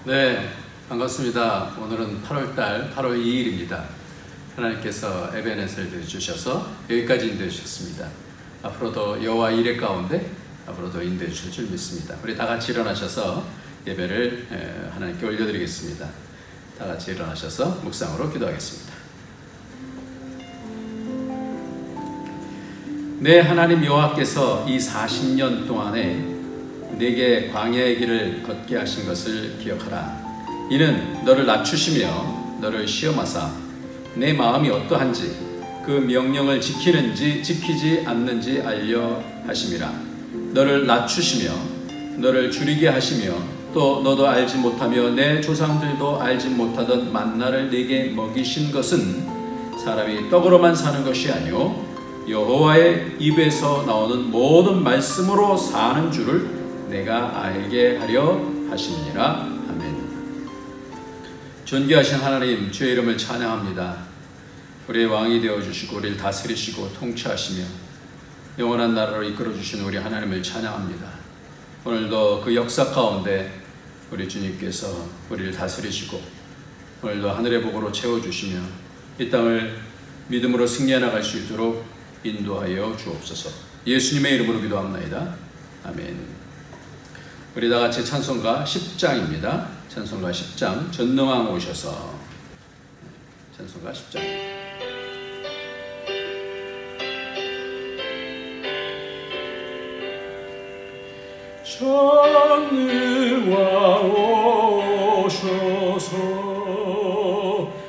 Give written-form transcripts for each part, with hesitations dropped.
네, 반갑습니다. 오늘은 8월 2일입니다. 하나님께서 에베네셀을 주셔서 여기까지 인도해 주셨습니다. 앞으로도 여호와 이레 가운데 앞으로도 인도해 주실 줄 믿습니다. 우리 다 같이 일어나셔서 예배를 하나님께 올려드리겠습니다. 다 같이 일어나셔서 묵상으로 기도하겠습니다. 내 하나님 여호와께서 이 40년 동안에 내게 광야의 길을 걷게 하신 것을 기억하라. 이는 너를 낮추시며 너를 시험하사 내 마음이 어떠한지 그 명령을 지키는지 지키지 않는지 알려 하심이라. 너를 낮추시며 너를 줄이게 하시며 또 너도 알지 못하며 내 조상들도 알지 못하던 만나를 내게 먹이신 것은 사람이 떡으로만 사는 것이 아니요 여호와의 입에서 나오는 모든 말씀으로 사는 줄을 내가 알게 하려 하시니라. 아멘. 존귀하신 하나님, 주의 이름을 찬양합니다. 우리의 왕이 되어주시고 우리를 다스리시고 통치하시며 영원한 나라로 이끌어주신 우리 하나님을 찬양합니다. 오늘도 그 역사 가운데 우리 주님께서 우리를 다스리시고 오늘도 하늘의 복으로 채워주시며 이 땅을 믿음으로 승리해 나갈 수 있도록 인도하여 주옵소서. 예수님의 이름으로 기도합나이다. 아멘. 우리 다 같이 찬송가 10장입니다. 찬송가 10장 전능왕 오셔서. 찬송가 10장. 전능왕 오셔서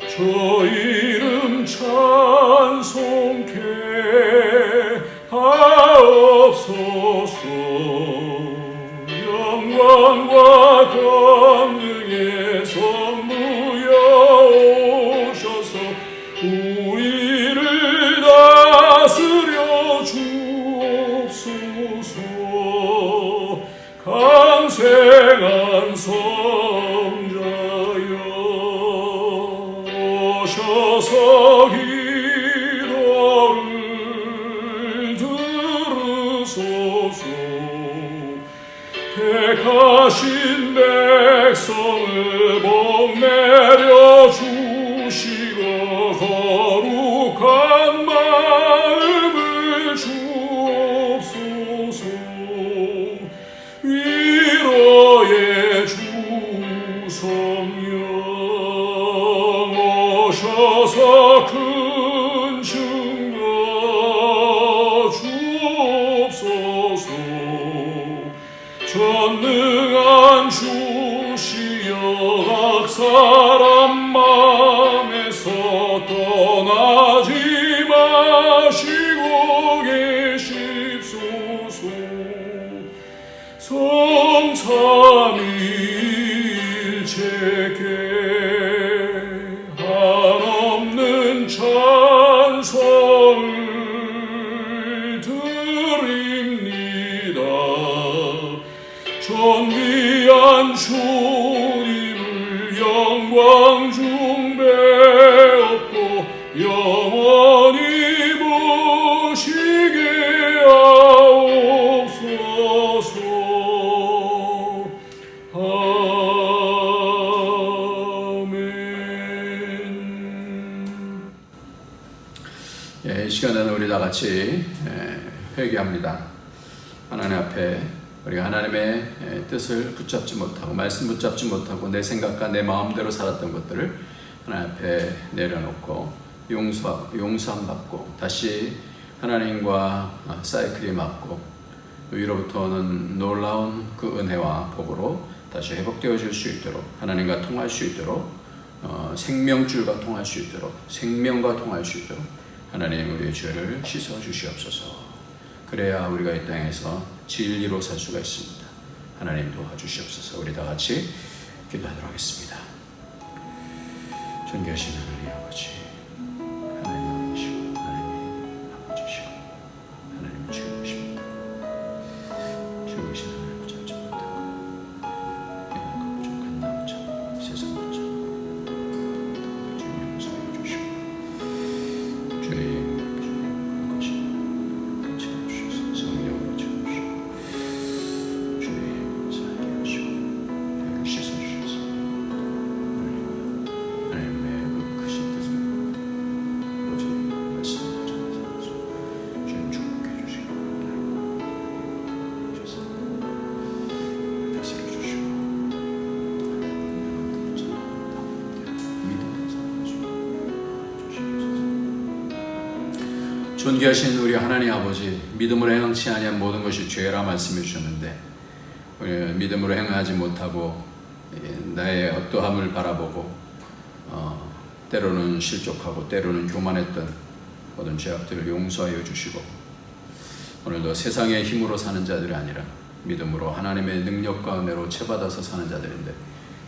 주 이름 찬송케 하옵소서. 영광과 권능의 성부여 오셔서 우리를 다스려 주옵소서. 강생한 성자여 오셔서 기도를 들으소서. 택하신 백성을 복내려 주시고 거룩한 마음을 주옵소서. 위로의 주 성령 오셔서 큰 증거 주옵소서. 전능한 주시여 각 사람 마음에서 떠나지 마시고 계십소서. 성삼위일체께 한없는 찬송을 드립니다. 존귀한 주님을 영광 중배없고 영원히 모시게 하옵소서. 아멘. 이 시간에는 우리 다 같이 회개합니다. 하나님 앞에 우리가 하나님의 뜻을 붙잡지 못하고 말씀 붙잡지 못하고 내 생각과 내 마음대로 살았던 것들을 하나님 앞에 내려놓고 용서함 받고 다시 하나님과 사이클이 맞고 위로부터 오는 놀라운 그 은혜와 복으로 다시 회복되어질 수 있도록 하나님과 통할 수 있도록 생명줄과 통할 수 있도록 생명과 통할 수 있도록 하나님 우리의 죄를 씻어 주시옵소서. 그래야 우리가 이 땅에서 진리로 살 수가 있습니다. 하나님 도와주시옵소서. 우리 다 같이 기도하도록 하겠습니다. 존귀하신 하나님 아버지, 하나님 아버지시고 하나님 아버지시고 하나님 주여십니다. 주여신 하나님 붙잡지 못하고 이만큼 부족한 남자 세상 남자 주님 용서해 주시고 주님 씻어주셔서 존귀하신 우리 하나님 아버지, 믿음으로 행치 아니한 모든 것이 죄라 말씀해 주셨는데 믿음으로 행하지 못하고 나의 어떠함을 바라보고 때로는 실족하고 때로는 교만했던 모든 죄악들을 용서하여 주시고 오늘도 세상의 힘으로 사는 자들이 아니라 믿음으로 하나님의 능력과 은혜로 채받아서 사는 자들인데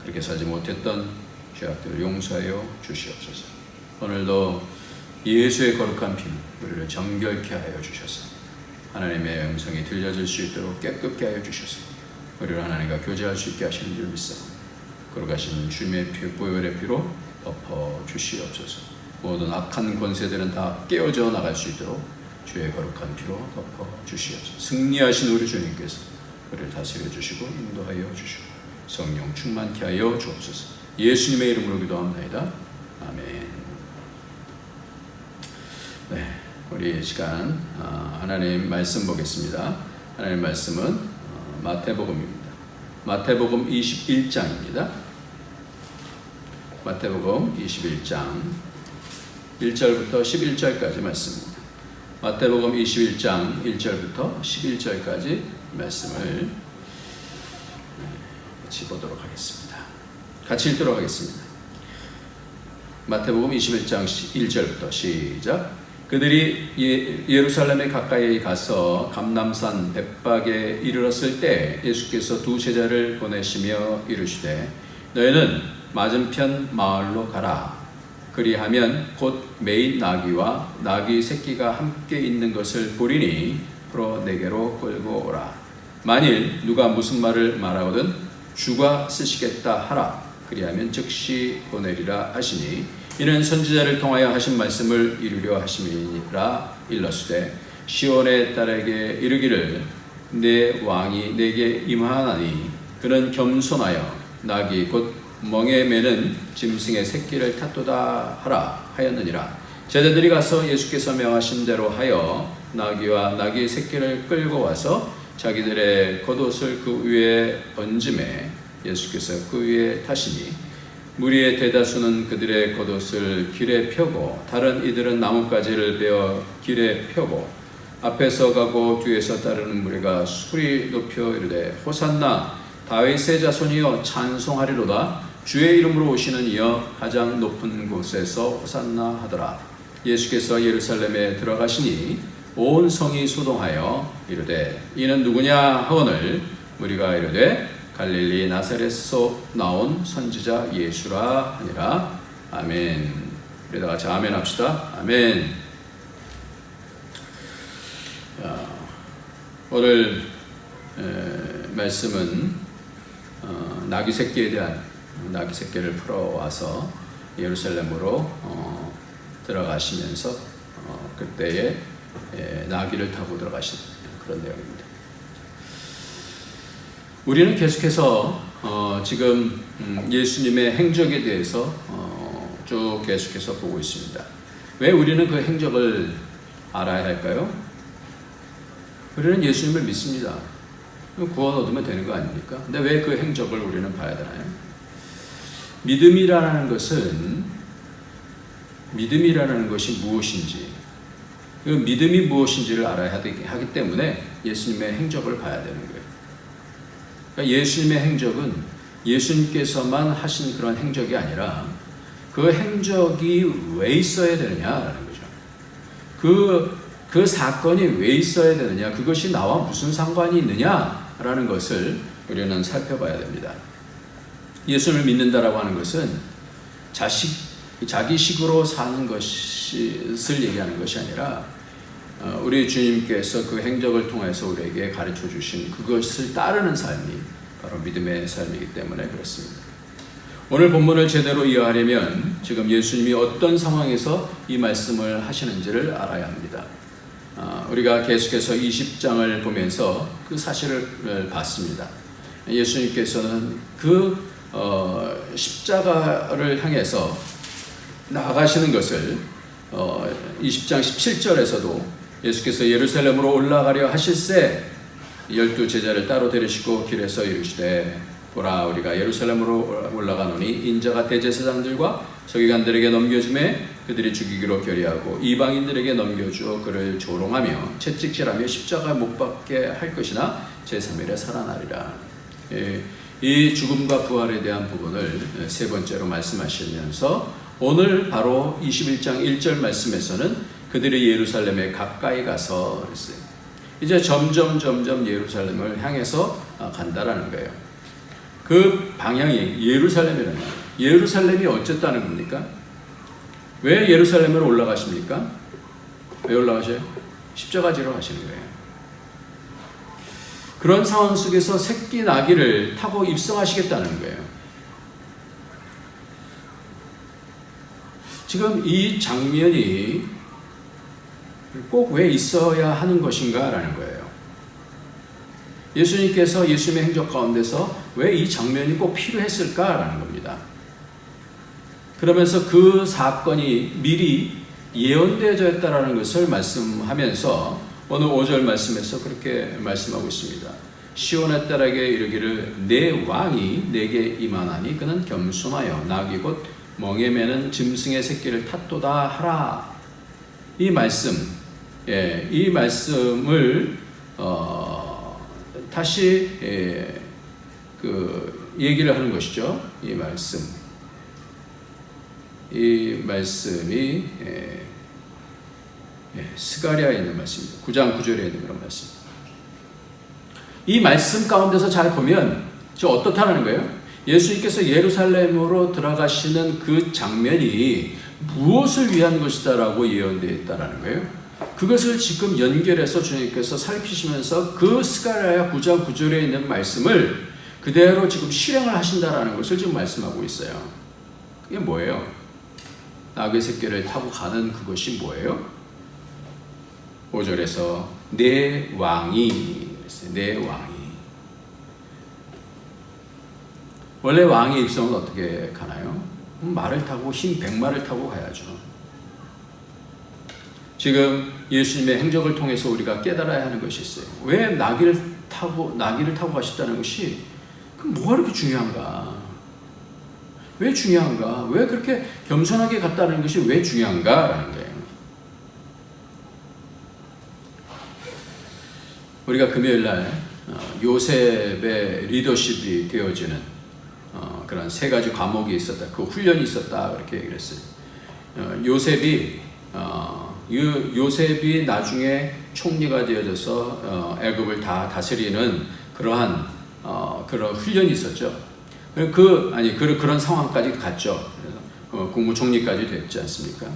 그렇게 살지 못했던 죄악들을 용서하여 주시옵소서. 오늘도 예수의 거룩한 피는 우리를 정결케 하여 주셔서 하나님의 음성이 들려질 수 있도록 깨끗게 하여 주셔서 우리를 하나님과 교제할 수 있게 하시는 줄 믿사오니 거룩하신 주님의 피, 보혈의 피로 덮어 주시옵소서. 모든 악한 권세들은 다 깨어져 나갈 수 있도록 주의 거룩한 피로 덮어 주시옵소서. 승리하신 우리 주님께서 우리를 다스려 주시고 인도하여 주시고 성령 충만케 하여 주옵소서. 예수님의 이름으로 기도합니다. 아멘. 네, 우리 이 시간 하나님 말씀 보겠습니다. 하나님 말씀은 마태복음입니다. 마태복음 21장입니다. 마태복음 21장 1절부터 11절까지 말씀입니다. 마태복음 21장 1절부터 11절까지 말씀을 같이 보도록 하겠습니다. 같이 읽도록 하겠습니다. 마태복음 21장 1절부터 시작. 그들이 예루살렘에 가까이 가서 감람산 벳박에 이르렀을 때 예수께서 두 제자를 보내시며 이르시되 너희는 맞은편 마을로 가라. 그리하면 곧 매인 나귀와 나귀 새끼가 함께 있는 것을 보리니 풀어 내게로 끌고 오라. 만일 누가 무슨 말을 말하거든 주가 쓰시겠다 하라. 그리하면 즉시 보내리라 하시니 이는 선지자를 통하여 하신 말씀을 이루려 하심이라. 일렀으되 시온의 딸에게 이르기를 내 왕이 내게 임하나니 그는 겸손하여 나귀 곧 멍에 매는 짐승의 새끼를 탔도다 하라 하였느니라. 제자들이 가서 예수께서 명하신 대로 하여 나귀와 나귀 새끼를 끌고 와서 자기들의 겉옷을 그 위에 얹음에 예수께서 그 위에 타시니 무리의 대다수는 그들의 겉옷을 길에 펴고 다른 이들은 나뭇가지를 베어 길에 펴고 앞에서 가고 뒤에서 따르는 무리가 소리 높여 이르되 호산나 다윗의 자손이여 찬송하리로다. 주의 이름으로 오시는 이여 가장 높은 곳에서 호산나 하더라. 예수께서 예루살렘에 들어가시니 온 성이 소동하여 이르되 이는 누구냐 하거늘 무리가 이르되 갈릴리 나사렛에서 나온 선지자 예수라 하니라. 아멘. 우리 다 같이 아멘 합시다. 아멘. 오늘 말씀은 나귀 새끼에 대한 나귀 새끼를 풀어와서 예루살렘으로 들어가시면서 그때에 나귀를 타고 들어가신 그런 내용입니다. 우리는 계속해서 지금 예수님의 행적에 대해서 쭉 계속해서 보고 있습니다. 왜 우리는 그 행적을 알아야 할까요? 우리는 예수님을 믿습니다. 구원 얻으면 되는 거 아닙니까? 근데 왜 그 행적을 우리는 봐야 되나요? 믿음이라는 것이 무엇인지, 그 믿음이 무엇인지를 알아야 하기 때문에 예수님의 행적을 봐야 되는 거예요. 그러니까 예수님의 행적은 예수님께서만 하신 그런 행적이 아니라 그 행적이 왜 있어야 되느냐라는 거죠. 그 사건이 왜 있어야 되느냐, 그것이 나와 무슨 상관이 있느냐라는 것을 우리는 살펴봐야 됩니다. 예수를 믿는다라고 하는 것은 자기식으로 사는 것을 얘기하는 것이 아니라 우리 주님께서 그 행적을 통해서 우리에게 가르쳐 주신 그것을 따르는 삶이 바로 믿음의 삶이기 때문에 그렇습니다. 오늘 본문을 제대로 이해하려면 지금 예수님이 어떤 상황에서 이 말씀을 하시는지를 알아야 합니다. 우리가 계속해서 20장을 보면서 그 사실을 봤습니다. 예수님께서는 그 십자가를 향해서 나아가시는 것을 20장 17절에서도 예수께서 예루살렘으로 올라가려 하실새 12 제자를 따로 데리시고 길에서 이르시되 보라, 우리가 예루살렘으로 올라가노니 인자가 대제사장들과 서기관들에게 넘겨주매 그들이 죽이기로 결의하고 이방인들에게 넘겨주어 그를 조롱하며 채찍질하며 십자가에 못 박게 할 것이나 제3일에 살아나리라. 이 죽음과 부활에 대한 부분을 세 번째로 말씀하시면서 오늘 바로 21장 1절 말씀에서는 그들이 예루살렘에 가까이 가서 그랬어요. 이제 점점 예루살렘을 향해서 간다라는 거예요. 그 방향이 예루살렘이라는 거예요. 예루살렘이 어쨌다는 겁니까? 왜 예루살렘으로 올라가십니까? 왜 올라가셔요? 십자가 지러 가시는 거예요. 그런 상황 속에서 새끼 나귀를 타고 입성하시겠다는 거예요. 지금 이 장면이 꼭 왜 있어야 하는 것인가 라는 거예요. 예수님께서 예수님의 행적 가운데서 왜 이 장면이 꼭 필요했을까 라는 겁니다. 그러면서 그 사건이 미리 예언되어져 있다는 것을 말씀하면서 오늘 5절 말씀에서 그렇게 말씀하고 있습니다. 시온의 딸에게 이르기를 내 왕이 내게 임하나니 그는 겸손하여 나귀 곧 멍에 매는 짐승의 새끼를 탔도다 하라. 이 말씀, 이 말씀을 다시 얘기를 하는 것이죠. 이 말씀이 스가랴에 있는 말씀입니다. 9장 9절에 있는 그런 말씀. 이 말씀 가운데서 잘 보면 저 어떻다는 거예요? 예수님께서 예루살렘으로 들어가시는 그 장면이 무엇을 위한 것이다라고 예언되어 있다라는 거예요. 그것을 지금 연결해서 주님께서 살피시면서 그 스가랴 9장 9절에 있는 말씀을 그대로 지금 실행을 하신다라는 것을 지금 말씀하고 있어요. 그게 뭐예요? 나귀 새끼를 타고 가는 그것이 뭐예요? 5절에서 내 왕이, 내 왕이. 원래 왕의 입성은 어떻게 가나요? 말을 타고 흰 백마를 타고 가야죠. 지금 예수님의 행적을 통해서 우리가 깨달아야 하는 것이 있어요. 왜 나귀를 타고 가셨다는 것이 뭐가 그렇게 중요한가? 왜 중요한가? 왜 그렇게 겸손하게 갔다는 것이 왜 중요한가라는 거예요. 우리가 금요일날 요셉의 리더십이 되어지는 그런 세 가지 과목이 있었다. 그 훈련이 있었다. 그렇게 얘기를 했어요. 요셉이 나중에 총리가 되어져서 애굽을 다 다스리는 그러한 그런 훈련이 있었죠. 그런 상황까지 갔죠. 그래서 국무총리까지 됐지 않습니까?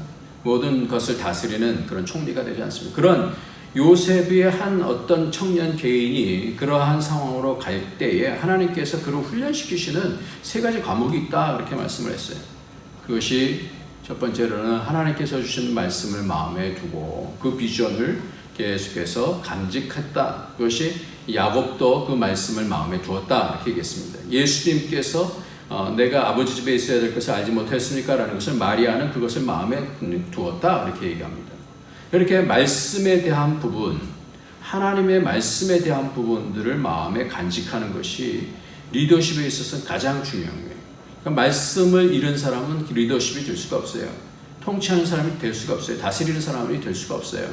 모든 것을 다스리는 그런 총리가 되지 않습니까? 그런 요셉의 한 어떤 청년 개인이 그러한 상황으로 갈 때에 하나님께서 그를 훈련시키시는 세 가지 과목이 있다. 그렇게 말씀을 했어요. 그것이 첫 번째로는 하나님께서 주신 말씀을 마음에 두고 그 비전을 계속해서 간직했다. 그것이 야곱도 그 말씀을 마음에 두었다. 이렇게 얘기했습니다. 예수님께서 내가 아버지 집에 있어야 될 것을 알지 못했습니까? 라는 것을 마리아는 그것을 마음에 두었다. 이렇게 얘기합니다. 이렇게 말씀에 대한 부분, 하나님의 말씀에 대한 부분들을 마음에 간직하는 것이 리더십에 있어서 가장 중요한 거예요. 그러니까 말씀을 잃은 사람은 리더십이 될 수가 없어요. 통치하는 사람이 될 수가 없어요. 다스리는 사람이 될 수가 없어요.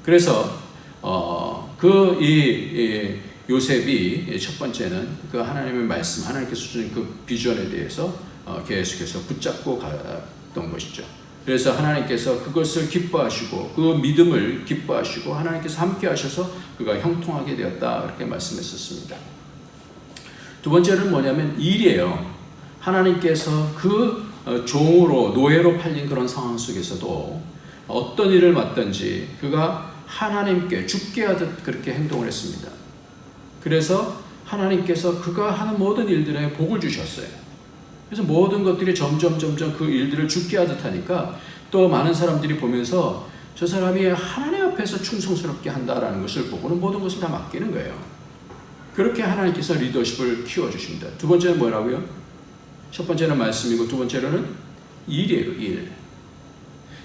그래서 요셉이 첫 번째는 그 하나님의 말씀, 하나님께서 주신 그 비전에 대해서 계속해서 붙잡고 갔던 것이죠. 그래서 하나님께서 그것을 기뻐하시고 그 믿음을 기뻐하시고 하나님께서 함께 하셔서 그가 형통하게 되었다. 그렇게 말씀했었습니다. 두 번째는 뭐냐면 일이에요. 하나님께서 그 종으로 노예로 팔린 그런 상황 속에서도 어떤 일을 맡든지 그가 하나님께 죽게 하듯 그렇게 행동을 했습니다. 그래서 하나님께서 그가 하는 모든 일들에 복을 주셨어요. 그래서 모든 것들이 점점 그 일들을 죽게 하듯 하니까 또 많은 사람들이 보면서 저 사람이 하나님 앞에서 충성스럽게 한다라는 것을 보고는 모든 것을 다 맡기는 거예요. 그렇게 하나님께서 리더십을 키워주십니다. 두 번째는 뭐라고요? 첫 번째는 말씀이고 두 번째로는 일이에요. 일.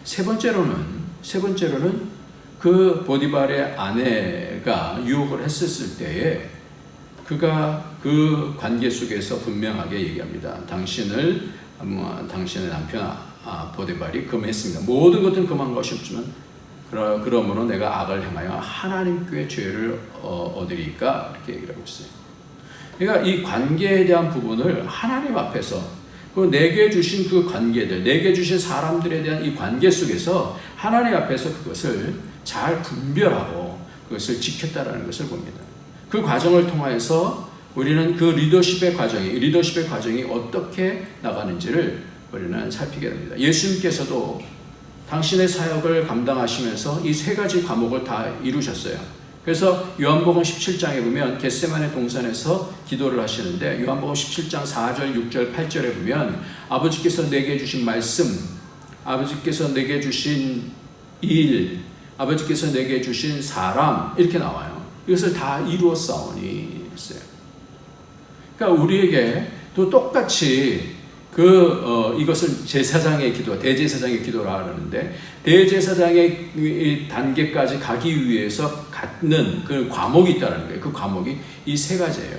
세 번째로는 그 보디발의 아내가 유혹을 했었을 때에 그가 그 관계 속에서 분명하게 얘기합니다. 당신의 남편 보디발이 금했습니다. 모든 것은 금한 것이 없지만 그러므로 내가 악을 행하여 하나님께 죄를 얻으리까 이렇게 얘기를 하고 있어요. 그러니까 이 관계에 대한 부분을 하나님 앞에서 내게 주신 그 관계들, 내게 주신 사람들에 대한 이 관계 속에서 하나님 앞에서 그것을 잘 분별하고 그것을 지켰다라는 것을 봅니다. 그 과정을 통해서 우리는 그 리더십의 과정이 어떻게 나가는지를 우리는 살피게 됩니다. 예수님께서도 당신의 사역을 감당하시면서 이 세 가지 과목을 다 이루셨어요. 그래서 요한복음 17장에 보면 겟세마네 동산에서 기도를 하시는데 요한복음 17장 4절, 6절, 8절에 보면 아버지께서 내게 주신 말씀, 아버지께서 내게 주신 일, 아버지께서 내게 주신 사람 이렇게 나와요. 이것을 다 이루었사오니 있어요. 그러니까 우리에게 또 똑같이 이것을 제사장의 기도, 대제사장의 기도라 하는데 대제사장의 단계까지 가기 위해서 갖는 그 과목이 있다는 거예요. 그 과목이 이 세 가지예요.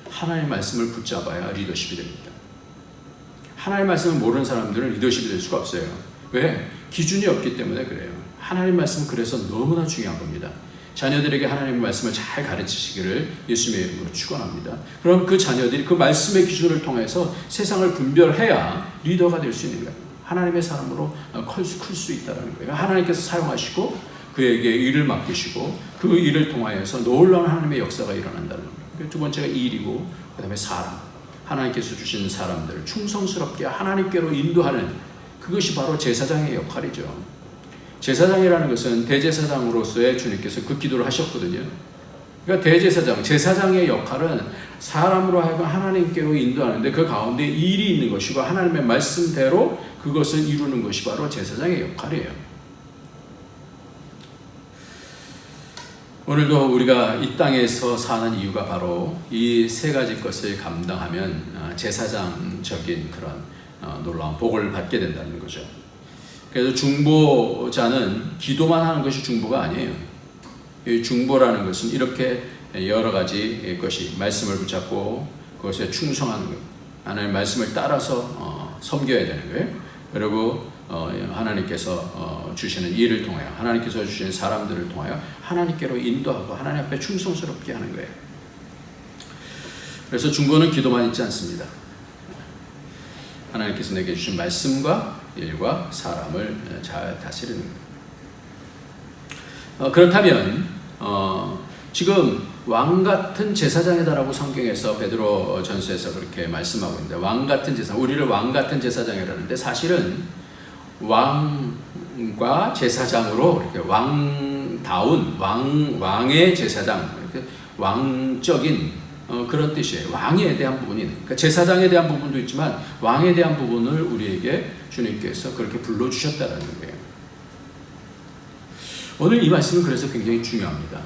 하나님의 말씀을 붙잡아야 리더십이 됩니다. 하나님의 말씀을 모르는 사람들은 리더십이 될 수가 없어요. 왜? 기준이 없기 때문에 그래요. 하나님의 말씀은 그래서 너무나 중요한 겁니다. 자녀들에게 하나님의 말씀을 잘 가르치시기를 예수님의 이름으로 축원합니다. 그럼 그 자녀들이 그 말씀의 기준을 통해서 세상을 분별해야 리더가 될 수 있는 거예요. 하나님의 사람으로 클 수 있다는 거예요. 하나님께서 사용하시고 그에게 일을 맡기시고 그 일을 통하여서 놀라운 하나님의 역사가 일어난다는 거예요. 두 번째가 일이고 그 다음에 사람. 하나님께서 주신 사람들을 충성스럽게 하나님께로 인도하는 그것이 바로 제사장의 역할이죠. 제사장이라는 것은 대제사장으로서의 주님께서 그 기도를 하셨거든요. 그러니까 대제사장, 제사장의 역할은 사람으로 하여금 하나님께로 인도하는데 그 가운데 일이 있는 것이고 하나님의 말씀대로 그것을 이루는 것이 바로 제사장의 역할이에요. 오늘도 우리가 이 땅에서 사는 이유가 바로 이 세 가지 것을 감당하면 제사장적인 그런 놀라운 복을 받게 된다는 거죠. 그래서 중보자는 기도만 하는 것이 중보가 아니에요. 이 중보라는 것은 이렇게 여러 가지 것이 말씀을 붙잡고 그것에 충성하는 거예요. 하나님의 말씀을 따라서 섬겨야 되는 거예요. 그리고 하나님께서 주시는 일을 통하여 하나님께서 주시는 사람들을 통하여 하나님께로 인도하고 하나님 앞에 충성스럽게 하는 거예요. 그래서 중보는 기도만 있지 않습니다. 하나님께서 내게 주신 말씀과 일과 사람을 잘 다스리는 거예요. 그렇다면 지금 왕같은 제사장이다라고 성경에서 베드로 전서에서 그렇게 말씀하고 있는데 왕같은 제사장, 우리를 왕같은 제사장이라는데 사실은 왕과 제사장으로 이렇게 왕다운 왕의 제사장, 이렇게 왕적인 그런 뜻이에요. 왕에 대한 부분이 있는. 그러니까 제사장에 대한 부분도 있지만 왕에 대한 부분을 우리에게 주님께서 그렇게 불러주셨다는 거예요. 오늘 이 말씀은 그래서 굉장히 중요합니다.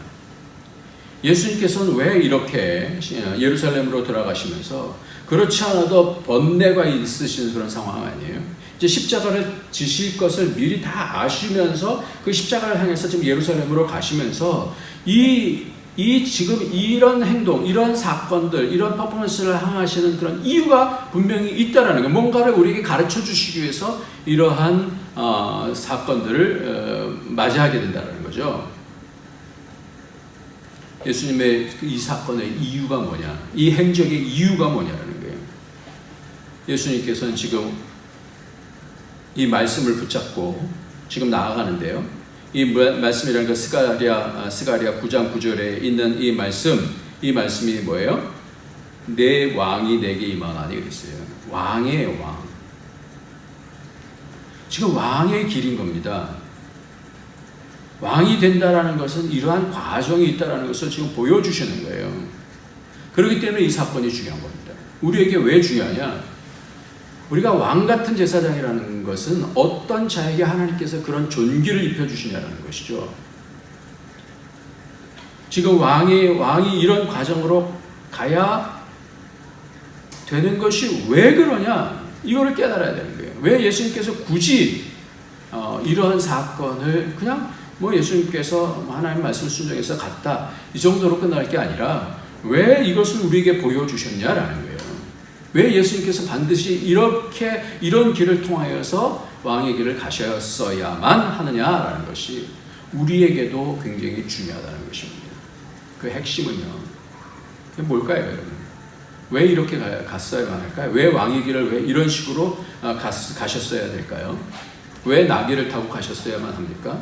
예수님께서는 왜 이렇게 예루살렘으로 돌아가시면서 그렇지 않아도 번뇌가 있으신 그런 상황 아니에요? 이제 십자가를 지실 것을 미리 다 아시면서 그 십자가를 향해서 지금 예루살렘으로 가시면서 지금 이런 행동, 이런 사건들, 이런 퍼포먼스를 향하시는 그런 이유가 분명히 있다라는 거예요. 뭔가를 우리에게 가르쳐 주시기 위해서 이러한 사건들을 맞이하게 된다는 거죠. 예수님의 이 사건의 이유가 뭐냐, 이 행적의 이유가 뭐냐라는 거예요. 예수님께서는 지금 이 말씀을 붙잡고 지금 나아가는데요. 이 말씀이라는 거 스가랴 9장 9절에 있는 이 말씀이 뭐예요? 내 왕이 내게 임하나니 그랬어요. 왕이에요, 왕. 지금 왕의 길인 겁니다. 왕이 된다라는 것은 이러한 과정이 있다라는 것을 지금 보여주시는 거예요. 그렇기 때문에 이 사건이 중요한 겁니다. 우리에게 왜 중요하냐? 우리가 왕 같은 제사장이라는 것은 어떤 자에게 하나님께서 그런 존귀를 입혀주시냐라는 것이죠. 지금 왕이 이런 과정으로 가야 되는 것이 왜 그러냐? 이거를 깨달아야 되는 거예요. 왜 예수님께서 굳이 이러한 사건을 그냥 예수님께서 하나님 말씀 순종해서 갔다 이 정도로 끝날 게 아니라 왜 이것을 우리에게 보여주셨냐라는 거예요. 왜 예수님께서 반드시 이런 길을 통하여서 왕의 길을 가셨어야만 하느냐라는 것이 우리에게도 굉장히 중요하다는 것입니다. 그 핵심은요, 그게 뭘까요, 여러분? 왜 이렇게 갔어야만 할까요? 왜 왕의 길을 왜 이런 식으로 가셨어야 될까요? 왜 나귀를 타고 가셨어야만 합니까?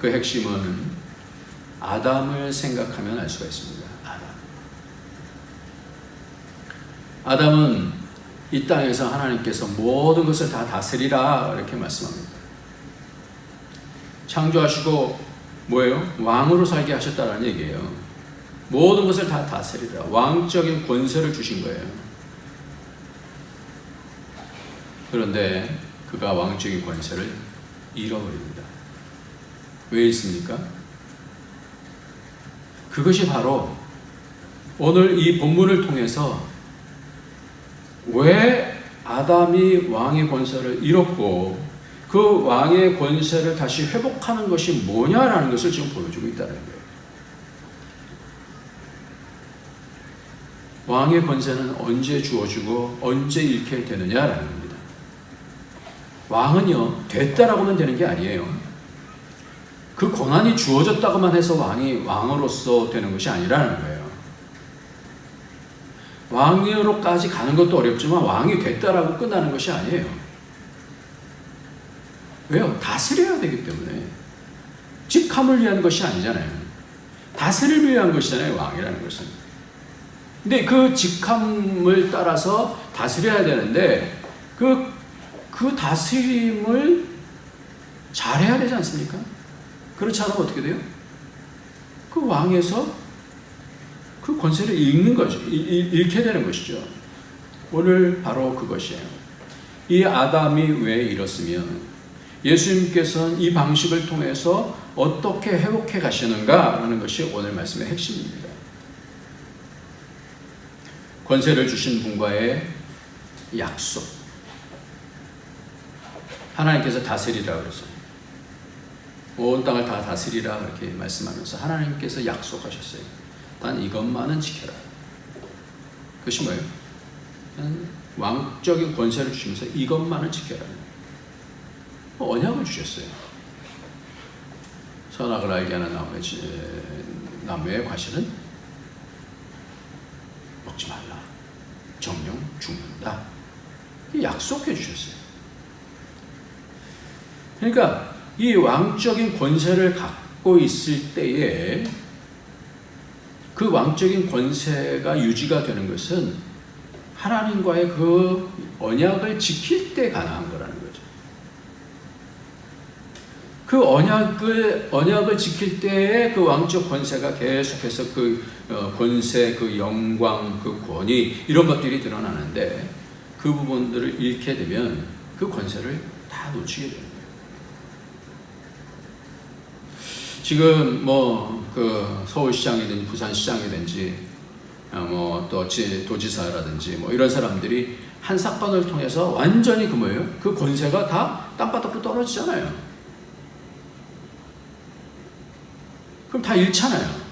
그 핵심은 아담을 생각하면 알 수가 있습니다. 아담은 이 땅에서 하나님께서 모든 것을 다 다스리라 이렇게 말씀합니다. 창조하시고 뭐예요? 왕으로 살게 하셨다는 얘기예요. 모든 것을 다 다스리라. 왕적인 권세를 주신 거예요. 그런데 그가 왕적인 권세를 잃어버립니다. 왜 있습니까? 그것이 바로 오늘 이 본문을 통해서 왜 아담이 왕의 권세를 잃었고 그 왕의 권세를 다시 회복하는 것이 뭐냐라는 것을 지금 보여주고 있다는 거예요. 왕의 권세는 언제 주어지고 언제 잃게 되느냐라는 겁니다. 왕은요, 됐다라고 하면 되는 게 아니에요. 그 권한이 주어졌다고만 해서 왕이 왕으로서 되는 것이 아니라는 거예요. 왕으로까지 가는 것도 어렵지만 왕이 됐다라고 끝나는 것이 아니에요. 왜요? 다스려야 되기 때문에. 직함을 위한 것이 아니잖아요. 다스림을 위한 것이잖아요, 왕이라는 것은. 근데 그 직함을 따라서 다스려야 되는데 그 다스림을 잘해야 되지 않습니까? 그렇지 않으면 어떻게 돼요? 그 왕에서 그 권세를 잃는 거죠. 잃게 되는 것이죠. 오늘 바로 그것이에요. 이 아담이 왜 이렇으면 예수님께서는 이 방식을 통해서 어떻게 회복해 가시는가라는 것이 오늘 말씀의 핵심입니다. 권세를 주신 분과의 약속. 하나님께서 다스리라고 그랬어요. 온 땅을 다 다스리라 이렇게 말씀하면서 하나님께서 약속하셨어요. 단 이것만은 지켜라. 그것이 뭐예요? 왕적인 권세를 주시면서 이것만은 지켜라. 언약을 주셨어요. 선악을 알게 하는 나무의 과실은 먹지 말라. 정령 죽는다. 약속해 주셨어요. 그러니까 이 왕적인 권세를 갖고 있을 때에 그 왕적인 권세가 유지가 되는 것은 하나님과의 그 언약을 지킬 때 가능한 거라는 거죠. 그 언약을 지킬 때에 그 왕적 권세가 계속해서 그 권세, 그 영광, 그 권위 이런 것들이 드러나는데 그 부분들을 잃게 되면 그 권세를 다 놓치게 됩니다. 지금 그 서울시장이든지 부산시장이든지 또 도지사라든지 이런 사람들이 한 사건을 통해서 완전히 그 권세가 다 땅바닥으로 떨어지잖아요. 그럼 다 잃잖아요.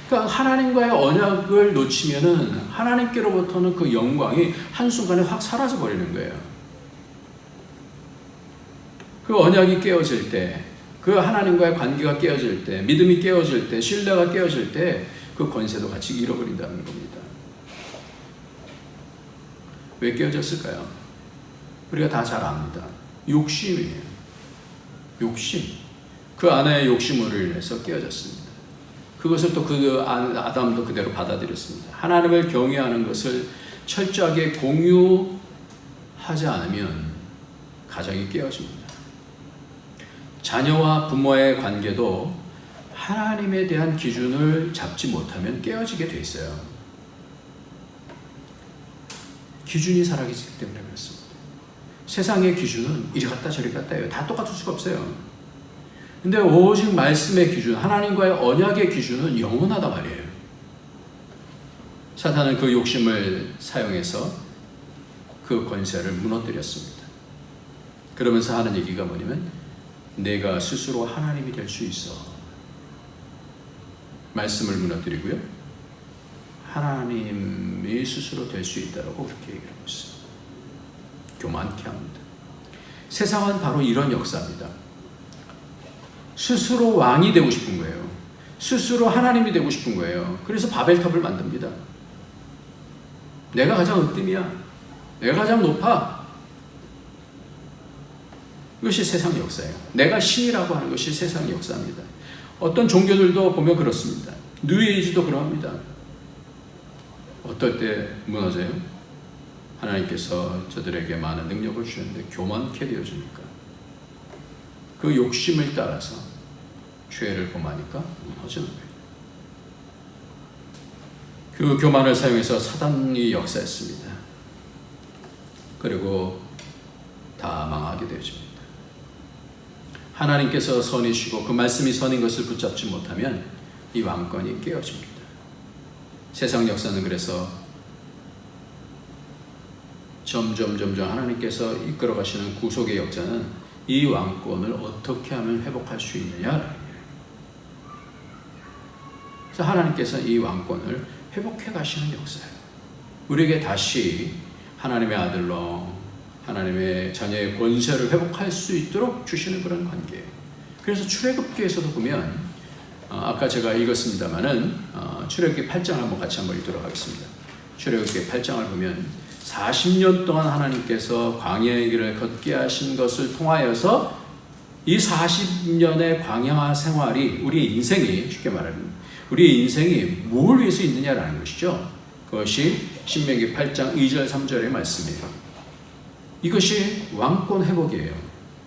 그러니까 하나님과의 언약을 놓치면은 하나님께로부터는 그 영광이 한순간에 확 사라져 버리는 거예요. 그 언약이 깨어질 때, 그 하나님과의 관계가 깨어질 때, 믿음이 깨어질 때, 신뢰가 깨어질 때 그 권세도 같이 잃어버린다는 겁니다. 왜 깨어졌을까요? 우리가 다 잘 압니다. 욕심이에요. 욕심. 그 안에 욕심으로 인해서 깨어졌습니다. 그것을 또 아담도 그대로 받아들였습니다. 하나님을 경외하는 것을 철저하게 공유하지 않으면 가정이 깨어집니다. 자녀와 부모의 관계도 하나님에 대한 기준을 잡지 못하면 깨어지게 돼 있어요. 기준이 사라지기 때문에 그렇습니다. 세상의 기준은 이리 갔다 저리 갔다예요. 다 똑같을 수가 없어요. 근데 오직 말씀의 기준, 하나님과의 언약의 기준은 영원하다 말이에요. 사탄은 그 욕심을 사용해서 그 권세를 무너뜨렸습니다. 그러면서 하는 얘기가 뭐냐면 내가 스스로 하나님이 될 수 있어. 말씀을 무너뜨리고요, 하나님이 스스로 될 수 있다라고 그렇게 얘기하고 있어요. 교만케 합니다. 세상은 바로 이런 역사입니다. 스스로 왕이 되고 싶은 거예요. 스스로 하나님이 되고 싶은 거예요. 그래서 바벨탑을 만듭니다. 내가 가장 으뜸이야. 내가 가장 높아. 이것이 세상 역사예요. 내가 신이라고 하는 것이 세상 역사입니다. 어떤 종교들도 보면 그렇습니다. 뉴에이지도 그러합니다. 어떨 때 무너져요? 하나님께서 저들에게 많은 능력을 주셨는데 교만케 되어지니까, 그 욕심을 따라서 죄를 범하니까 무너지는 거예요. 그 교만을 사용해서 사단이 역사했습니다. 그리고 다 망하게 되어집니다. 하나님께서 선이시고 그 말씀이 선인 것을 붙잡지 못하면 이 왕권이 깨어집니다. 세상 역사는 그래서 점점 하나님께서 이끌어 가시는 구속의 역사는 이 왕권을 어떻게 하면 회복할 수 있느냐라는 거예요. 그래서 하나님께서 이 왕권을 회복해 가시는 역사예요. 우리에게 다시 하나님의 아들로 하나님의 자녀의 권세를 회복할 수 있도록 주시는 그런 관계예요. 그래서 출애굽기에서도 보면 아까 제가 읽었습니다마는 출애굽기 8장을 한번 같이 한번 읽도록 하겠습니다. 출애굽기 8장을 보면 40년 동안 하나님께서 광야의 길을 걷게 하신 것을 통하여서 이 40년의 광야 생활이 우리의 인생이, 쉽게 말하면 우리의 인생이 뭘 위해서 있느냐라는 것이죠. 그것이 신명기 8장 2절 3절의 말씀이에요. 이것이 왕권 회복이에요.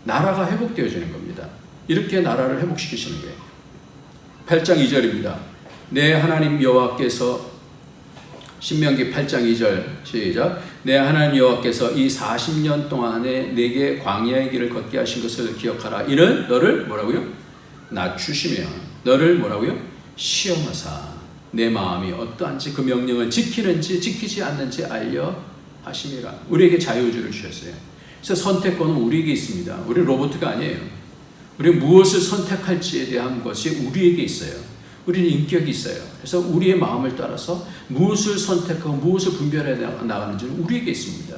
나라가 회복되어지는 겁니다. 이렇게 나라를 회복시키시는 거예요. 8장 2절입니다. 내 하나님 여호와께서, 신명기 8장 2절 시작. 내 하나님 여호와께서 이 40년 동안에 내게 광야의 길을 걷게 하신 것을 기억하라. 이는 너를 뭐라고요? 낮추시며 너를 뭐라고요? 시험하사 내 마음이 어떠한지 그 명령을 지키는지 지키지 않는지 알려 하심이라. 우리에게 자유의지를 주셨어요. 그래서 선택권은 우리에게 있습니다. 우리는 로봇가 아니에요. 우리는 무엇을 선택할지에 대한 것이 우리에게 있어요. 우리는 인격이 있어요. 그래서 우리의 마음을 따라서 무엇을 선택하고 무엇을 분별해 나가는지는 우리에게 있습니다.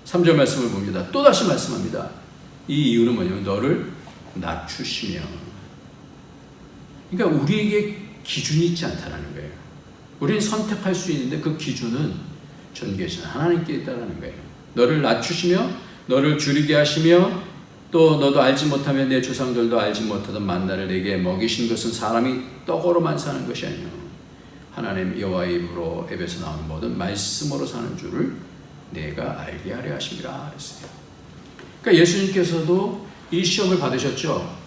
3절 말씀을 봅니다. 또다시 말씀합니다. 이 이유는 뭐냐면 너를 낮추시며, 그러니까 우리에게 기준이 있지 않다는 거예요. 우리는 선택할 수 있는데 그 기준은 전계신 하나님께 있다는 거예요. 너를 낮추시며 너를 줄이게 하시며 또 너도 알지 못하면 내 조상들도 알지 못하던 만나를 내게 먹이신 것은 사람이 떡으로만 사는 것이 아니요 하나님 여호와의 입으로 입에서 나오는 모든 말씀으로 사는 줄을 내가 알게 하려 하심이라 했어요. 그러니까 예수님께서도 이 시험을 받으셨죠.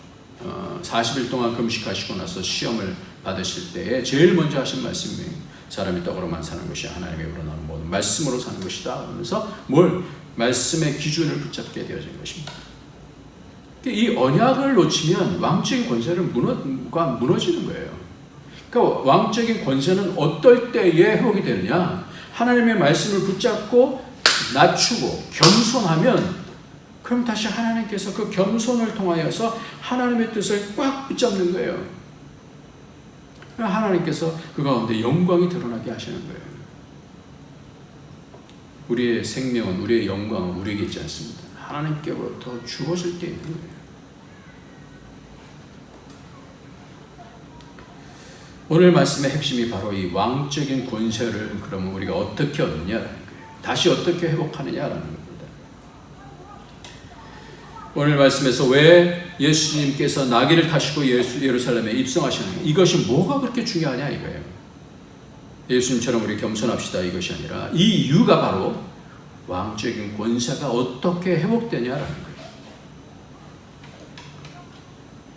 40일 동안 금식하시고 나서 시험을 받으실 때에 제일 먼저 하신 말씀이 사람이 떡으로만 사는 것이 하나님의 입으로 나오는 모든 말씀으로 사는 것이다 하면서 뭘? 말씀의 기준을 붙잡게 되어진 것입니다. 이 언약을 놓치면 왕적인 권세는 무너지는 거예요. 그러니까 왕적인 권세는 어떨 때에 회복이 되느냐? 하나님의 말씀을 붙잡고 낮추고 겸손하면, 그럼 다시 하나님께서 그 겸손을 통하여서 하나님의 뜻을 꽉 붙잡는 거예요. 하나님께서 그 가운데 영광이 드러나게 하시는 거예요. 우리의 생명은, 우리의 영광은 우리에게 있지 않습니다. 하나님께로부터 주어질 때 있는 거예요. 오늘 말씀의 핵심이 바로 이 왕적인 권세를 그러면 우리가 어떻게 얻느냐라는 거예요. 다시 어떻게 회복하느냐라는 겁니다. 오늘 말씀에서 왜 예수님께서 나귀를 타시고 예루살렘에 입성하시는, 이것이 뭐가 그렇게 중요하냐 이거예요. 예수님처럼 우리 겸손합시다 이것이 아니라 이 이유가 바로 왕적인 권세가 어떻게 회복되냐라는 거예요.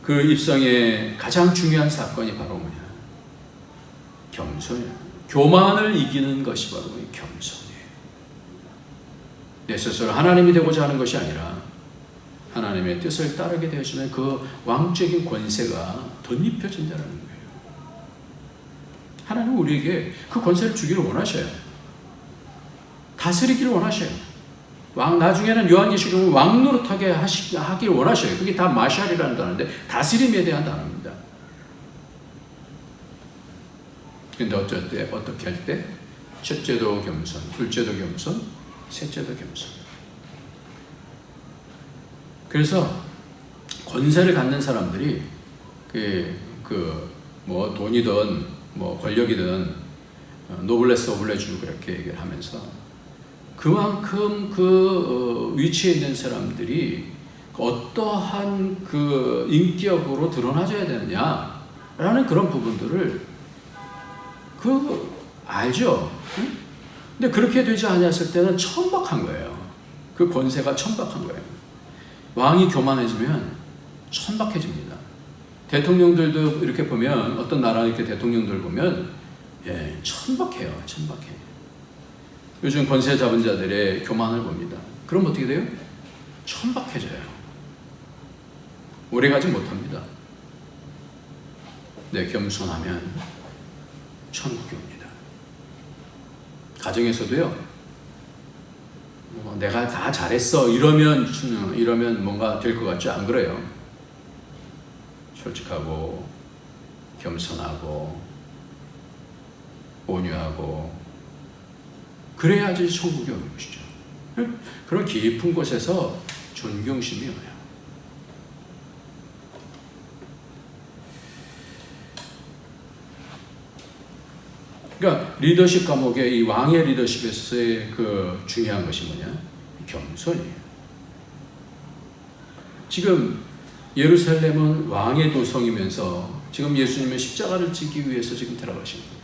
그 입성의 가장 중요한 사건이 바로 뭐냐? 겸손이에요. 교만을 이기는 것이 바로 겸손이에요. 내 스스로 하나님이 되고자 하는 것이 아니라 하나님의 뜻을 따르게 되어지면 그 왕적인 권세가 덧입혀진다는 거예요. 하나님은 우리에게 그 권세를 주기를 원하셔요. 다스리기를 원하셔요. 나중에는 요한계시록은 왕 노릇하게 하길 원하셔요. 그게 다 마샬이라는 단어인데 다스림에 대한 단어입니다. 근데 어떻게 할 때? 첫째도 겸손, 둘째도 겸손, 셋째도 겸손. 그래서 권세를 갖는 사람들이 뭐 돈이든 뭐 권력이든 노블레스 오블레주 그렇게 얘기를 하면서 그만큼 그 위치에 있는 사람들이 어떠한 그 인격으로 드러나줘야 되느냐라는 그런 부분들을 알죠. 응? 근데 그렇게 되지 않았을 때는 천박한 거예요. 그 권세가 천박한 거예요. 왕이 교만해지면 천박해집니다. 대통령들도 이렇게 보면 어떤 나라 이렇게 대통령들 보면 천박해요. 천박해. 요즘 권세 잡은 자들의 교만을 봅니다. 그럼 어떻게 돼요? 천박해져요. 오래가지 못합니다. 겸손하면 천국이 옵니다. 가정에서도요. 내가 다 잘했어 이러면 뭔가 될 것 같지? 안 그래요. 솔직하고 겸손하고 온유하고 그래야지 천국이 오는 것이죠. 그런 깊은 곳에서 존경심이 와요. 그러니까 리더십 과목의 이 왕의 리더십에서의 그 중요한 것이 뭐냐? 겸손이에요. 지금 예루살렘은 왕의 도성이면서 지금 예수님은 십자가를 지기 위해서 지금 들어가신 거예요.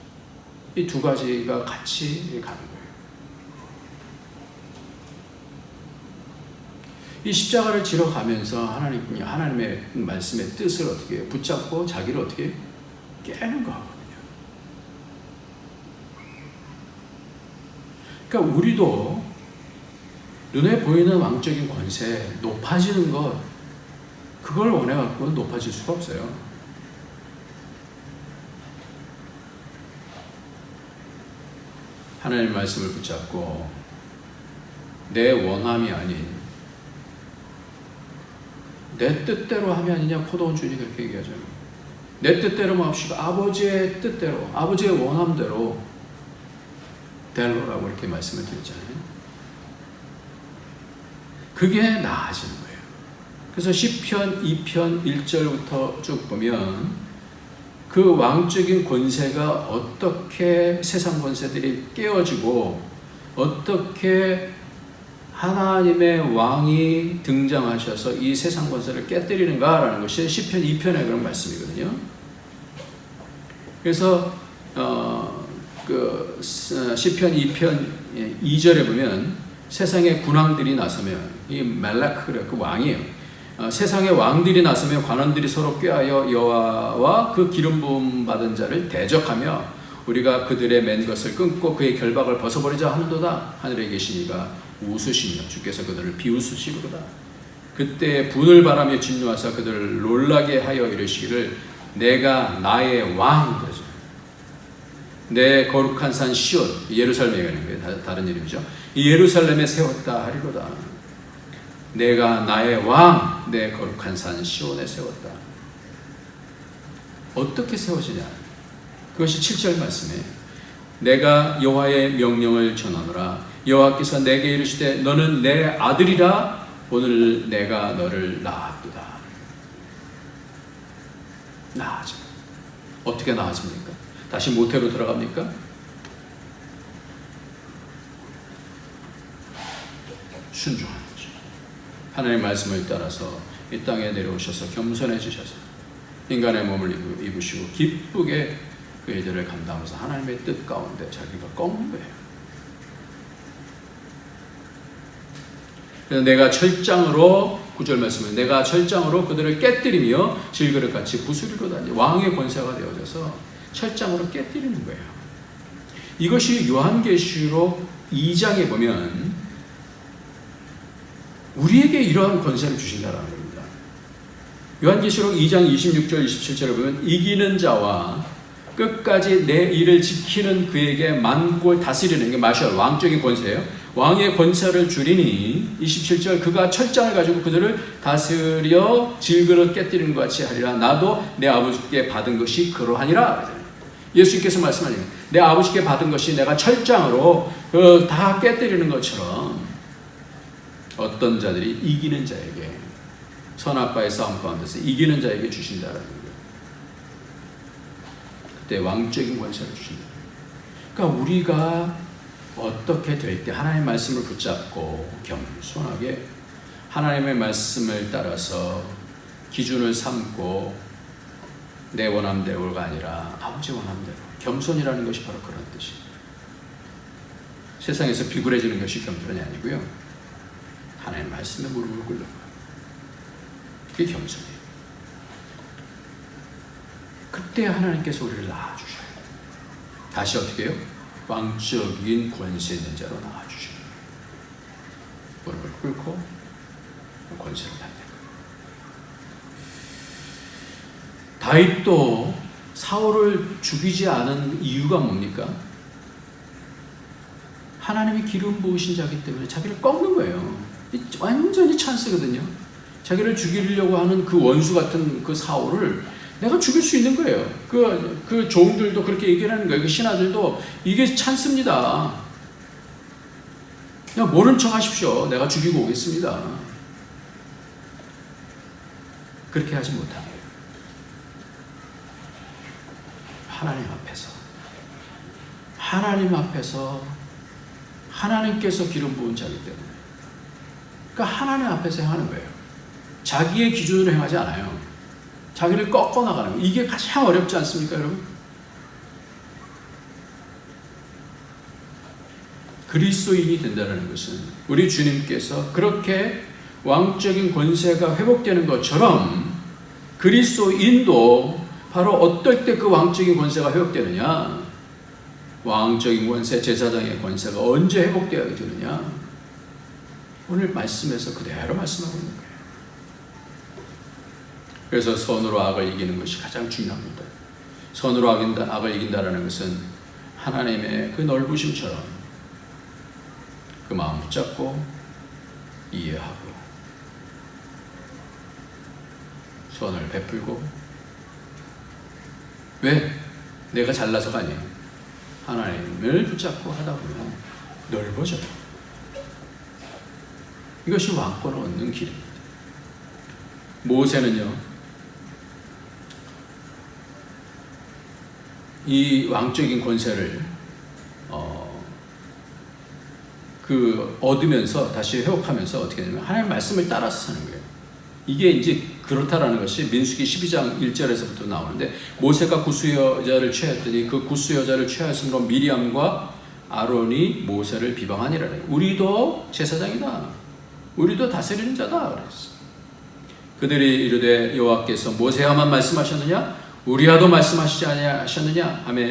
이 두 가지가 같이 가는 거예요. 이 십자가를 지러 가면서 하나님의 말씀의 뜻을 어떻게 붙잡고 자기를 어떻게 깨는 거거든요. 그러니까 우리도 눈에 보이는 왕적인 권세, 높아지는 것, 그걸 원해갖고는 높아질 수가 없어요. 하나님의 말씀을 붙잡고 내 원함이 아닌 내 뜻대로 하면 아니냐. 포도원 주인이 그렇게 얘기하죠. 내 뜻대로 마옵시고 아버지의 뜻대로, 아버지의 원함대로 되로라고 이렇게 말씀을 드렸잖아요. 그게 나아지는 거예요. 그래서 시편 2편 1절부터 쭉 보면 그 왕적인 권세가 어떻게 세상 권세들이 깨어지고 어떻게 하나님의 왕이 등장하셔서 이 세상 권세를 깨뜨리는가라는 것이 시편 2편의 그런 말씀이거든요. 그래서 시편 2편 2절에 보면 세상의 군왕들이 나서면 이 멜라크 그 왕이에요. 세상의 왕들이 나서며 관원들이 서로 꾀하여 여호와와 그 기름 부음 받은 자를 대적하며 우리가 그들의 맨 것을 끊고 그의 결박을 벗어버리자 하는도다. 하늘에 계신 이가 웃으시며 주께서 그들을 비웃으시리로다. 그때 분을 바라며 진노하사 그들을 놀라게 하여 이르시기를 내가 나의 왕, 내 거룩한 산 시온, 예루살렘에 가는 거예요. 다른 이름이죠. 이 예루살렘에 세웠다 하리로다. 내가 나의 왕, 내 거룩한 산 시온에 세웠다. 어떻게 세워지냐? 그것이 7절 말씀이에요. 내가 여호와의 명령을 전하노라. 여호와께서 내게 이르시되 너는 내 아들이라. 오늘 내가 너를 낳았도다. 나아져. 어떻게 나아집니까? 다시 모태로 들어갑니까? 순종하는 거죠. 하나님의 말씀을 따라서 이 땅에 내려오셔서 겸손해지셔서 인간의 몸을 입으시고 기쁘게 그 일들을 감당하면서 하나님의 뜻 가운데 자기가 꺾는 거예요. 그래서 내가 철장으로 9절 말씀은 내가 철장으로 그들을 깨뜨리며 질그릇같이 부수리로다. 왕의 권세가 되어져서 철장으로 깨뜨리는 거예요. 이것이 요한계시록 2장에 보면 우리에게 이러한 권세를 주신다라는 겁니다. 요한계시록 2장 26절 27절을 보면 이기는 자와 끝까지 내 일을 지키는 그에게 만국을 다스리는 게 마샬 왕적인 권세예요. 왕의 권세를 주리니 27절 그가 철장을 가지고 그들을 다스려 질그릇 깨뜨리는 것 같이 하리라. 나도 내 아버지께 받은 것이 그러하니라. 예수님께서 말씀하시는 내 아버지께 받은 것이 내가 철장으로 다 깨뜨리는 것처럼 어떤 자들이 이기는 자에게 선악과의 싸움 가운데서 이기는 자에게 주신다라는 거예요. 그때 왕적인 권세를 주신다. 그러니까 우리가 어떻게 될 때 하나님의 말씀을 붙잡고 겸손하게 하나님의 말씀을 따라서 기준을 삼고 내 원함대로가 아니라 아버지의 원함대로 겸손이라는 것이 바로 그런 뜻이에요. 세상에서 비굴해지는 것이 겸손이 아니고요. 하나님의 말씀에 무릎을 꿇는 거예요. 그게 겸손이에요. 그때 하나님께서 우리를 낳아주셔요. 다시 어떻게 해요? 왕적인 권세 있는 자로 낳아주셔요. 무릎을 꿇고 권세를 받는 거예요. 다윗도 사울을 죽이지 않은 이유가 뭡니까? 하나님이 기름 부으신 자이기 때문에 자기를 꺾는 거예요. 완전히 찬스거든요. 자기를 죽이려고 하는 그 원수 같은 그 사울을 내가 죽일 수 있는 거예요. 그 종들도 그렇게 얘기하는 거예요. 그 신하들도 이게 찬스입니다. 그냥 모른 척 하십시오. 내가 죽이고 오겠습니다. 그렇게 하지 못한 거예요. 하나님 앞에서 하나님께서 기름 부은 자이기 때문에 그러니까 하나님 앞에서 행하는 거예요. 자기의 기준으로 행하지 않아요. 자기를 꺾어 나가는 거예요. 이게 가장 어렵지 않습니까, 여러분? 그리스도인이 된다는 것은 우리 주님께서 그렇게 왕적인 권세가 회복되는 것처럼 그리스도인도 바로 어떨 때 그 왕적인 권세가 회복되느냐? 왕적인 권세, 제사장의 권세가 언제 회복되어지느냐? 오늘 말씀에서 그대로 말씀하고 있는 거예요. 그래서 선으로 악을 이기는 것이 가장 중요합니다. 선으로 악을 이긴다는 것은 하나님의 그 넓으심처럼 그 마음 붙잡고 이해하고 선을 베풀고 왜? 내가 잘나서가 아니에요. 하나님을 붙잡고 하다 보면 넓어져요. 이것이 왕권을 얻는 길입니다. 모세는요, 이 왕적인 권세를 얻으면서 다시 회복하면서 어떻게 되냐면 하나님의 말씀을 따라서 사는 거예요. 이게 이제 그렇다라는 것이 민수기 12장 1절에서부터 나오는데 모세가 구스 여자를 취하였더니 그 구스 여자를 취하였으므로 미리암과 아론이 모세를 비방하니라. 우리도 제사장이다. 우리도 다스리는 자다. 그랬어요. 그들이 이르되 여호와께서 모세와만 말씀하셨느냐? 우리와도 말씀하시지 아니하셨느냐? 하며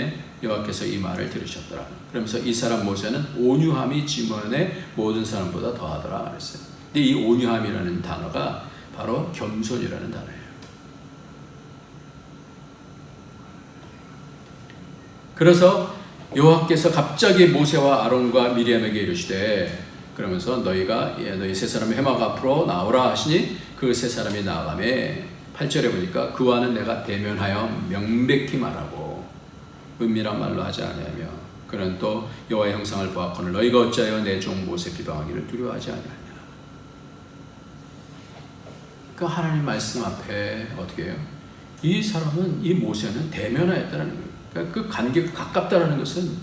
여호와께서 이 말을 들으셨더라. 그러면서 이 사람 모세는 온유함이 지면의 모든 사람보다 더하더라 그랬어요. 근데 이 온유함이라는 단어가 바로 겸손이라는 단어예요. 그래서 여호와께서 갑자기 모세와 아론과 미리암에게 이르시되 그러면서 너희 세 사람이 회막 앞으로 나오라 하시니 그 세 사람이 나아가매 8절에 보니까 그와는 내가 대면하여 명백히 말하고 은밀한 말로 하지 아니하며 그는 또 여호와의 형상을 보았거늘 너희가 어찌하여 내 종 모세 비방하기를 두려워하지 아니하냐. 그 하나님 말씀 앞에 어떻게 해요? 이 사람은 이 모세는 대면하였다는 거예요. 그러니까 그 관계가 가깝다는 것은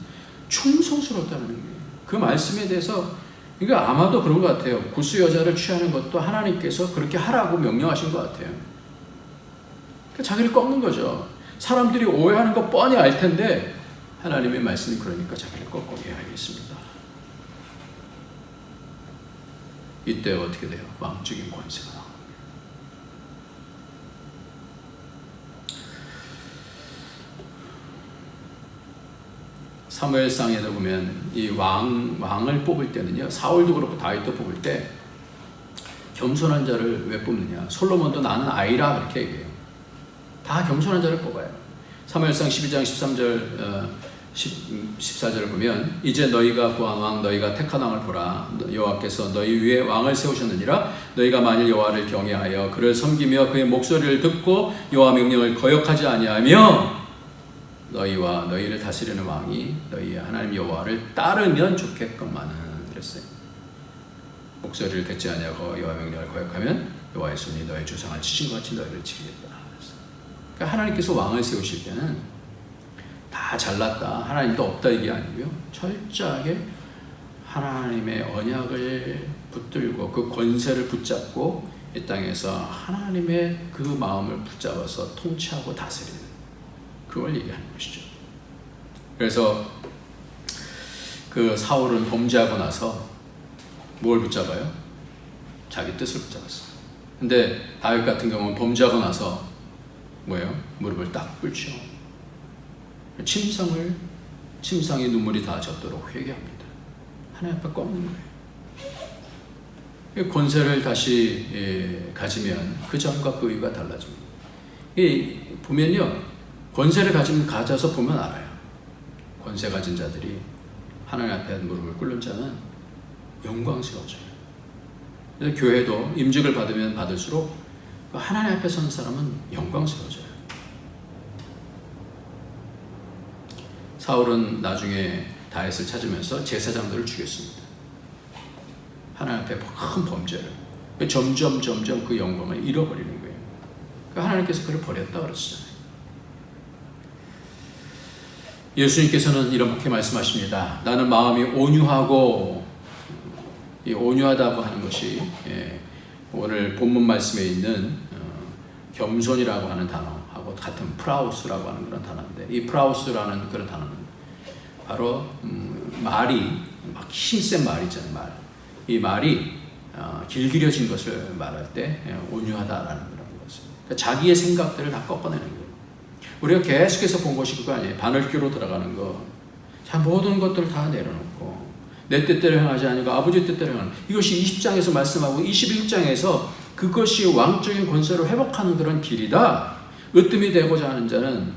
충성스럽다는 거예요. 그 말씀에 대해서 그러니까 아마도 그런 것 같아요. 구스 여자를 취하는 것도 하나님께서 그렇게 하라고 명령하신 것 같아요. 그러니까 자기를 꺾는 거죠. 사람들이 오해하는 거 뻔히 알 텐데 하나님의 말씀이 그러니까 자기를 꺾고 해야겠습니다. 이때 어떻게 돼요? 왕적인 권세가 나옵니다. 사무엘상에도 보면 이 왕을 뽑을 때는요, 사울도 그렇고 다윗도 뽑을 때 겸손한 자를 왜 뽑느냐? 솔로몬도 나는 아이라 그렇게 얘기해요. 다 겸손한 자를 뽑아요. 사무엘상 12장 13절 14절을 보면 이제 너희가 구한 왕 너희가 택한 왕을 보라. 여호와께서 너희 위에 왕을 세우셨느니라. 너희가 만일 여호와를 경외하여 그를 섬기며 그의 목소리를 듣고 여호와 명령을 거역하지 아니하며 너희와 너희를 다스리는 왕이 너희의 하나님 여호와를 따르면 좋겠건만은 그랬어요. 목소리를 듣지 아니하고 여호와 명령을 거역하면 여호와의 손이 너희 조상을 치신 것 같이 너희를 치겠다. 그러니까 하나님께서 왕을 세우실 때는 다 잘났다, 하나님도 없다 이게 아니고요. 철저하게 하나님의 언약을 붙들고 그 권세를 붙잡고 이 땅에서 하나님의 그 마음을 붙잡아서 통치하고 다스리는 그걸 얘기하는 것이죠. 그래서 그 사울은 범죄하고 나서 뭘 붙잡아요? 자기 뜻을 붙잡았어요. 근데 다윗 같은 경우는 범죄하고 나서 뭐예요? 무릎을 딱 꿇죠. 침상의 눈물이 다 젖도록 회개합니다. 하나님 앞에 꺾는 거예요. 권세를 다시 가지면 그 전과 그 이유가 달라집니다. 보면요, 권세를 가져서 보면 알아요. 권세 가진 자들이 하나님 앞에 무릎을 꿇는 자는 영광스러워져요. 그래서 교회도 임직을 받으면 받을수록 하나님 앞에 선 사람은 영광스러워져요. 사울은 나중에 다윗을 찾으면서 제사장들을 죽였습니다. 하나님 앞에 큰 범죄를. 점점 그 영광을 잃어버리는 거예요. 그러니까 하나님께서 그를 버렸다 그러시잖아요. 예수님께서는 이렇게 말씀하십니다. 나는 마음이 온유하고, 이 온유하다고 하는 것이 오늘 본문 말씀에 있는 겸손이라고 하는 단어하고 같은 프라우스라고 하는 그런 단어인데, 이 프라우스라는 그런 단어는 바로 말이 막 힘센 말이잖아요. 말. 이 말이 길들여진 것을 말할 때 온유하다라는 그런 것을. 그러니까 자기의 생각들을 다 꺾어내는 거예요. 우리가 계속해서 본 것이 그거 아니에요. 바늘귀로 들어가는 거. 자, 모든 것들을 다 내려놓고 내 뜻대로 행하지 아니고 아버지 뜻대로 행하는, 이것이 20장에서 말씀하고 21장에서 그것이 왕적인 권세를 회복하는 그런 길이다. 으뜸이 되고자 하는 자는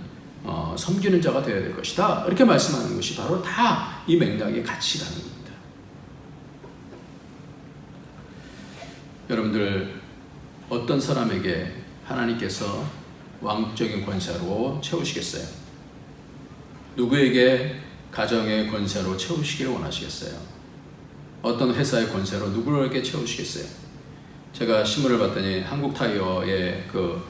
섬기는 자가 되어야 될 것이다. 이렇게 말씀하는 것이 바로 다 이 맥락에 같이 가는 겁니다. 여러분들, 어떤 사람에게 하나님께서 왕적인 권세로 채우시겠어요? 누구에게 가정의 권세로 채우시기를 원하시겠어요? 어떤 회사의 권세로 누구에게 채우시겠어요? 제가 신문을 봤더니 한국타이어의 그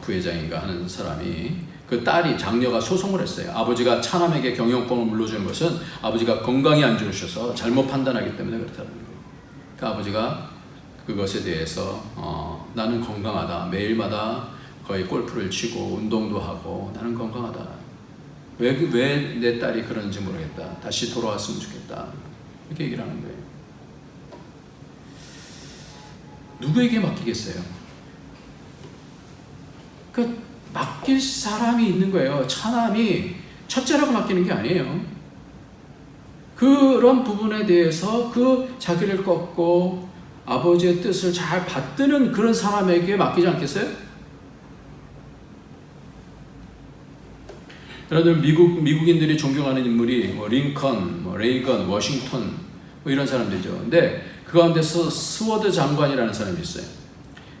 부회장인가 하는 사람이 그 딸이, 장녀가 소송을 했어요. 아버지가 차남에게 경영권을 물려주는 것은 아버지가 건강이 안 좋으셔서 잘못 판단하기 때문에 그렇다는 거예요. 그 아버지가 그것에 대해서 나는 건강하다. 매일마다 거의 골프를 치고 운동도 하고 나는 건강하다. 왜 내 딸이 그런지 모르겠다. 다시 돌아왔으면 좋겠다. 이렇게 얘기를 하는 거예요. 누구에게 맡기겠어요? 맡길 사람이 있는 거예요. 차남이 첫째라고 맡기는 게 아니에요. 그런 부분에 대해서 그 자기를 꺾고 아버지의 뜻을 잘 받드는 그런 사람에게 맡기지 않겠어요? 여러분, 미국인들이 존경하는 인물이 링컨, 레이건, 워싱턴 이런 사람들이죠. 근데 그 가운데서 스워드 장관이라는 사람이 있어요.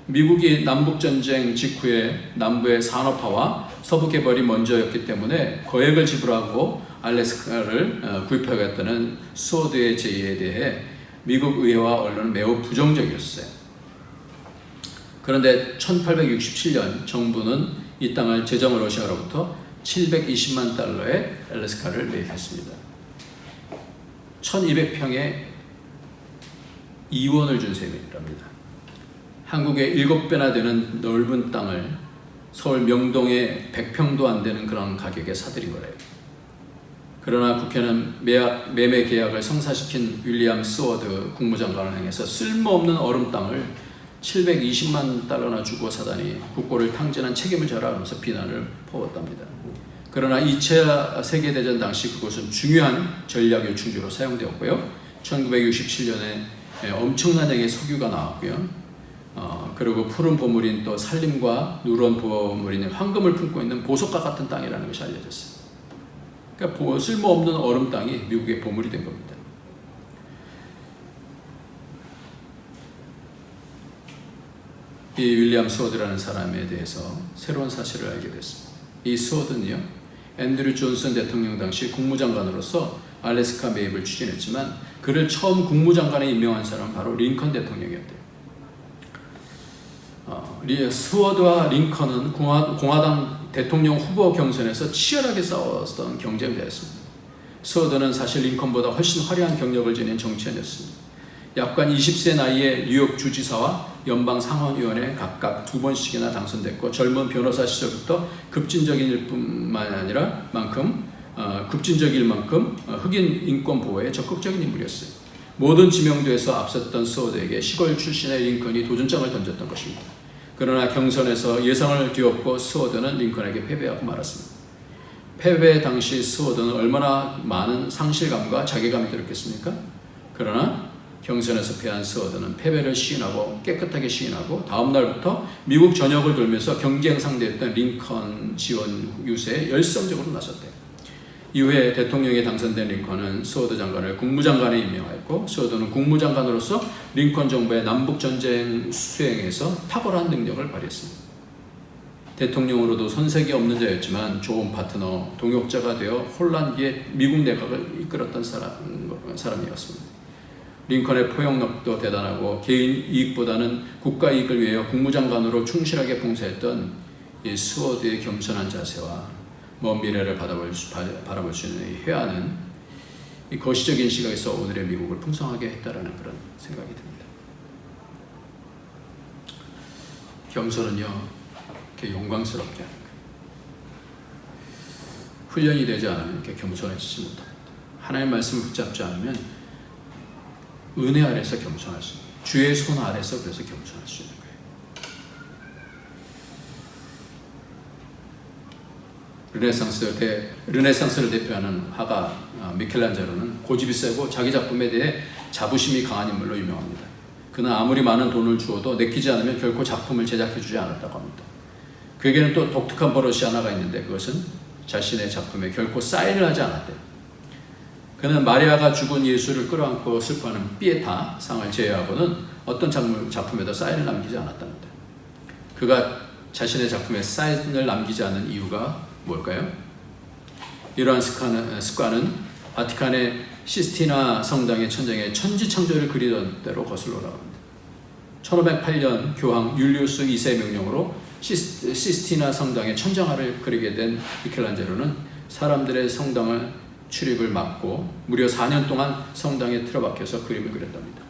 미국이 남북전쟁 직후에 남부의 산업화와 서부 개발이 먼저였기 때문에 거액을 지불하고 알래스카를 구입하겠다는 스워드의 제의에 대해 미국 의회와 언론은 매우 부정적이었어요. 그런데 1867년 정부는 이 땅을 제정 러시아로부터 720만 달러의 알래스카를 매입했습니다. 1200평의 이원을 준 셈이랍니다. 한국의 7배나 되는 넓은 땅을 서울 명동에 100평도 안 되는 그런 가격에 사들인 거래요. 그러나 국회는 매매 계약을 성사시킨 윌리엄 스워드 국무장관을 향해서 쓸모없는 얼음 땅을 720만 달러나 주고 사다니 국고를 탕진한 책임을 져라 하면서 비난을 퍼붓답니다. 그러나 2차 세계대전 당시 그곳은 중요한 전략 요충지로 사용되었고요. 1967년에 엄청난 양의 석유가 나왔고요. 그리고 푸른 보물인 또 산림과 누런 보물인 황금을 품고 있는 보석과 같은 땅이라는 것이 알려졌어요. 그러니까 쓸모없는 얼음 땅이 미국의 보물이 된 겁니다. 이 윌리엄 스워드라는 사람에 대해서 새로운 사실을 알게 됐습니다. 이 스워드는요, 앤드류 존슨 대통령 당시 국무장관으로서 알래스카 매입을 추진했지만 그를 처음 국무장관에 임명한 사람은 바로 링컨 대통령이었대요. 스워드와 링컨은 공화당 대통령 후보 경선에서 치열하게 싸웠던 경쟁자였습니다. 스워드는 사실 링컨보다 훨씬 화려한 경력을 지닌 정치인이었습니다. 약간 20세 나이에 뉴욕 주지사와 연방 상원의원에 각각 2번씩이나 당선됐고 젊은 변호사 시절부터 급진적일 만큼 흑인 인권 보호에 적극적인 인물이었어요. 모든 지명도에서 앞섰던 스워드에게 시골 출신의 링컨이 도전장을 던졌던 것입니다. 그러나 경선에서 예상을 뒤엎고 스워드는 링컨에게 패배하고 말았습니다. 패배 당시 스워드는 얼마나 많은 상실감과 자괴감이 들었겠습니까? 그러나 경선에서 패한 스워드는 패배를 깨끗하게 시인하고 다음 날부터 미국 전역을 돌면서 경쟁 상대였던 링컨 지원 유세에 열성적으로 나섰대요. 이후에 대통령에 당선된 링컨은 스워드 장관을 국무장관에 임명하였고 스워드는 국무장관으로서 링컨 정부의 남북전쟁 수행에서 탁월한 능력을 발휘했습니다. 대통령으로도 손색이 없는 자였지만 좋은 파트너, 동역자가 되어 혼란기에 미국 내각을 이끌었던 사람이었습니다. 링컨의 포용력도 대단하고 개인 이익보다는 국가 이익을 위해 국무장관으로 충실하게 봉사했던 이 스워드의 겸손한 자세와 먼 미래를 바라볼 수 있는 이 회화는 이 거시적인 시각에서 오늘의 미국을 풍성하게 했다라는 그런 생각이 듭니다. 겸손은요, 이렇게 영광스럽게 하는 거예요. 훈련이 되지 않으면 이렇게 겸손해지지 못합니다. 하나님의 말씀을 붙잡지 않으면 은혜 아래서 겸손할 수 있는 거예요. 주의 손 아래서 그래서 겸손할 수 있는 거예요. 르네상스를 대표하는 화가 미켈란젤로는 고집이 세고 자기 작품에 대해 자부심이 강한 인물로 유명합니다. 그는 아무리 많은 돈을 주어도 내키지 않으면 결코 작품을 제작해주지 않았다고 합니다. 그에게는 또 독특한 버릇이 하나가 있는데 그것은 자신의 작품에 결코 사인을 하지 않았대요. 그는 마리아가 죽은 예수를 끌어안고 슬퍼하는 피에타 상을 제외하고는 어떤 작품에도 사인을 남기지 않았답니다. 그가 자신의 작품에 사인을 남기지 않는 이유가 뭘까요? 이러한 습관은 바티칸의 시스티나 성당의 천장에 천지창조를 그리던 대로 거슬러 올라갑니다. 1508년 교황 율리우스 2세 명령으로 시스티나 성당의 천장화를 그리게 된 미켈란젤로는 사람들의 성당을 출입을 막고 무려 4년 동안 성당에 틀어박혀서 그림을 그렸답니다.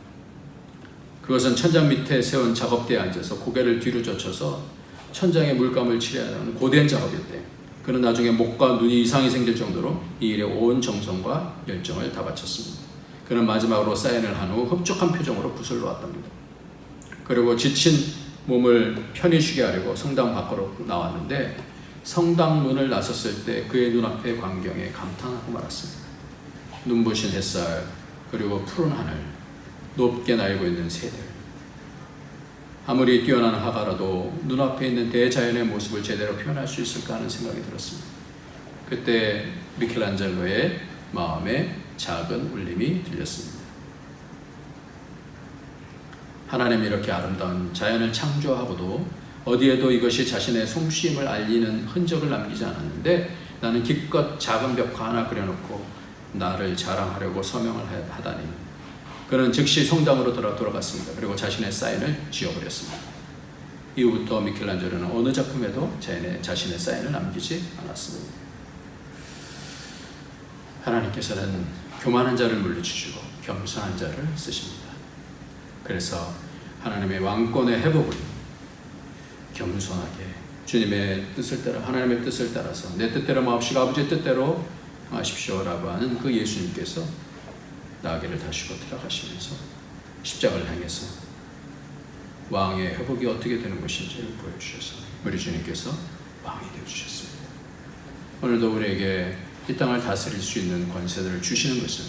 그것은 천장 밑에 세운 작업대에 앉아서 고개를 뒤로 젖혀서 천장에 물감을 칠해하는 고된 작업이었대요. 그는 나중에 목과 눈이 이상이 생길 정도로 이 일에 온 정성과 열정을 다 바쳤습니다. 그는 마지막으로 사인을 한 후 흡족한 표정으로 붓을 놓았답니다. 그리고 지친 몸을 편히 쉬게 하려고 성당 밖으로 나왔는데 성당 문을 나섰을 때 그의 눈앞의 광경에 감탄하고 말았습니다. 눈부신 햇살, 그리고 푸른 하늘, 높게 날고 있는 새들. 아무리 뛰어난 화가라도 눈앞에 있는 대자연의 모습을 제대로 표현할 수 있을까 하는 생각이 들었습니다. 그때 미켈란젤로의 마음에 작은 울림이 들렸습니다. 하나님이 이렇게 아름다운 자연을 창조하고도 어디에도 이것이 자신의 솜씨임을 알리는 흔적을 남기지 않았는데 나는 기껏 작은 벽화 하나 그려놓고 나를 자랑하려고 서명을 하다니. 그는 즉시 성당으로 돌아갔습니다. 그리고 자신의 사인을 지워버렸습니다. 이후부터 미켈란젤로는 어느 작품에도 자신의 사인을 남기지 않았습니다. 하나님께서는 교만한 자를 물리치시고 겸손한 자를 쓰십니다. 그래서 하나님의 왕권의 회복을 겸손하게 주님의 뜻을 따라 하나님의 뜻을 따라서 내 뜻대로 마옵시고 아버지의 뜻대로 하십시오라고 하는 그 예수님께서 나귀를 다시고 들어가시면서 십자가를 향해서 왕의 회복이 어떻게 되는 것인지를 보여주셔서 우리 주님께서 왕이 되어주셨습니다. 오늘도 우리에게 이 땅을 다스릴 수 있는 권세들을 주시는 것은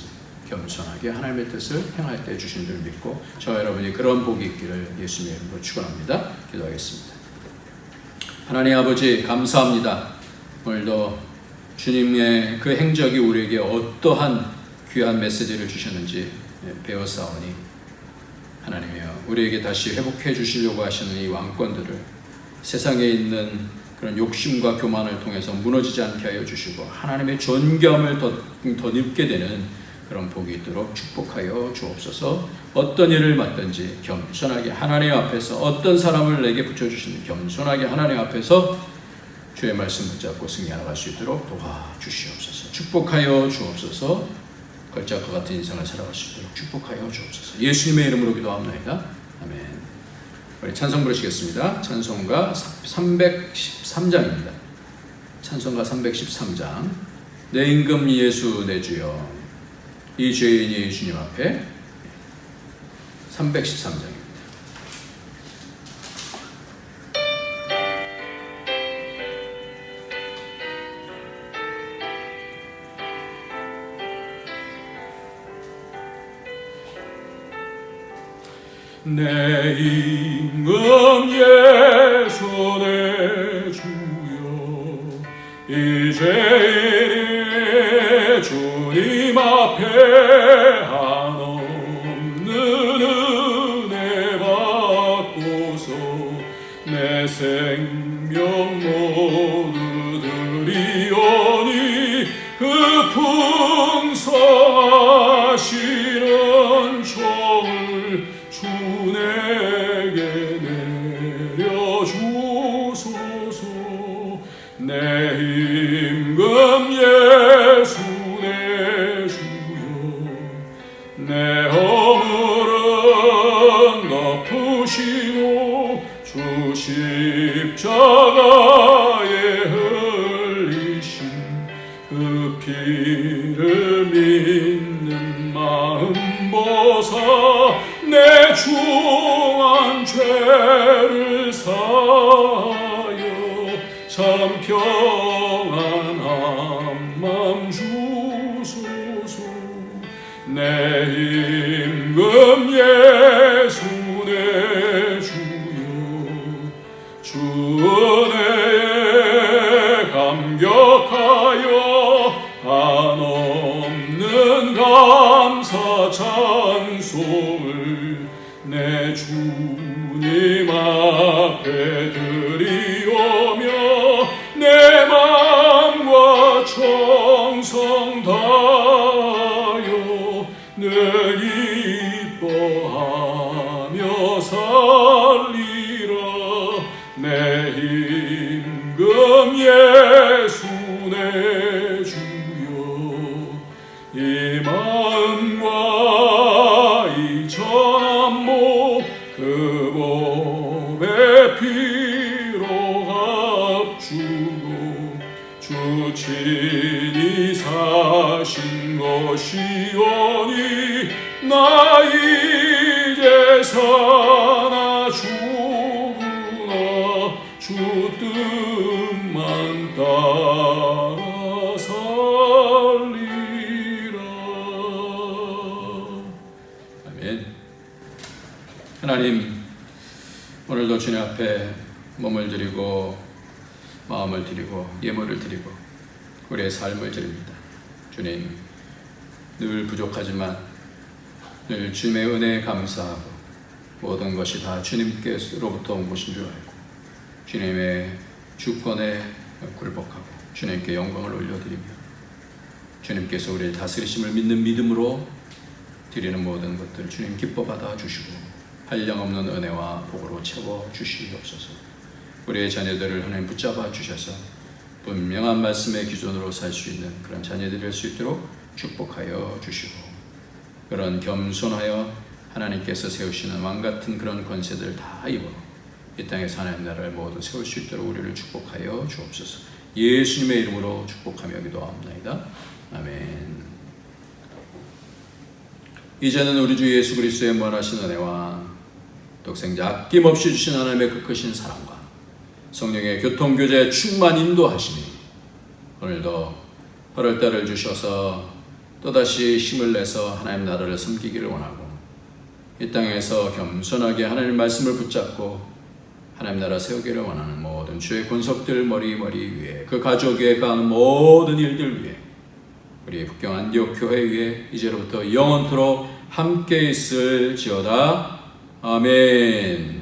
겸손하게 하나님의 뜻을 행할 때 주시는 줄 믿고 저와 여러분이 그런 복이 있기를 예수님의 이름으로 축원합니다. 기도하겠습니다. 하나님 아버지 감사합니다. 오늘도 주님의 그 행적이 우리에게 어떠한 귀한 메시지를 주셨는지 배웠사오니 하나님이여, 우리에게 다시 회복해 주시려고 하시는 이 왕권들을 세상에 있는 그런 욕심과 교만을 통해서 무너지지 않게 하여 주시고 하나님의 존귀함을 더 입게 되는 그런 복이 있도록 축복하여 주옵소서. 어떤 일을 맡든지 겸손하게 하나님 앞에서, 어떤 사람을 내게 붙여주시는 겸손하게 하나님 앞에서 주의 말씀 붙잡고 승리하러 갈 수 있도록 도와주시옵소서. 축복하여 주옵소서. 걸작과 같은 인생을 살아갈 수 있도록 축복하여 주옵소서. 예수님의 이름으로 기도합니다. 아멘. 우리 찬송 부르시겠습니다. 찬송가 313장입니다. 찬송가 313장. 내 임금 예수 내 주여, 이 죄인이 주님 앞에. 313장입니다. 내 임금 예수 내 주여, 이 죄인이 주님 앞에 한없는 은혜 받고서 내 생명 모두 드리오니 그 풍성하시는 종을 주 내게 내려주소서. 내 임금 예수 내 주여, 내 허물은 덮으시고 주 십자가에 흘리신 그 피를 믿는 마음 보사 내 중한 죄를 사하여 참 평안한 맘 주소서. 내 임금 예수 내 주여, 주 은혜에 감격하여 한없는 감사 찬송을 내 주님 앞에 드리오며 내 마음과 정성 다하여 늘 이뻐하며 살리라. 내 임금 예수 내 주여, 이 마음과 이 전함목 그 몸의 피로 합주고 주 친히 사신 것이오니 나 이제 사나 죽으나 주 뜻만 따라 살리라. 아멘. 하나님, 오늘도 주님 앞에 몸을 드리고 마음을 드리고 예물을 드리고 우리의 삶을 드립니다. 주님, 늘 부족하지만 늘 주님의 은혜에 감사하고 모든 것이 다 주님께로부터 온 것인 줄 알고 주님의 주권에 굴복하고 주님께 영광을 올려드리며 주님께서 우리를 다스리심을 믿는 믿음으로 드리는 모든 것들 주님 기뻐 받아 주시고 한량없는 은혜와 복으로 채워 주시옵소서. 우리의 자녀들을 하나님 붙잡아 주셔서 분명한 말씀의 기준으로 살 수 있는 그런 자녀들이 될 수 있도록 축복하여 주시고, 그런 겸손하여 하나님께서 세우시는 왕같은 그런 권세들 다 입어 이 땅에서 하나님 나라를 모두 세울 수 있도록 우리를 축복하여 주옵소서. 예수님의 이름으로 축복하며 기도합니다. 아멘. 이제는 우리 주 예수 그리스도의 무한하신 은혜와 독생자 아낌없이 주신 하나님의 그 크신 사랑과 성령의 교통교제 충만 인도하시니 오늘도 허를 때를 주셔서 또다시 힘을 내서 하나님 나라를 섬기기를 원하고 이 땅에서 겸손하게 하나님 말씀을 붙잡고 하나님 나라 세우기를 원하는 모든 주의 권속들 머리 위에 그 가족 위에 가는 모든 일들 위에 우리 북경 안디옥 교회 위에 이제로부터 영원토록 함께 있을지어다. 아멘.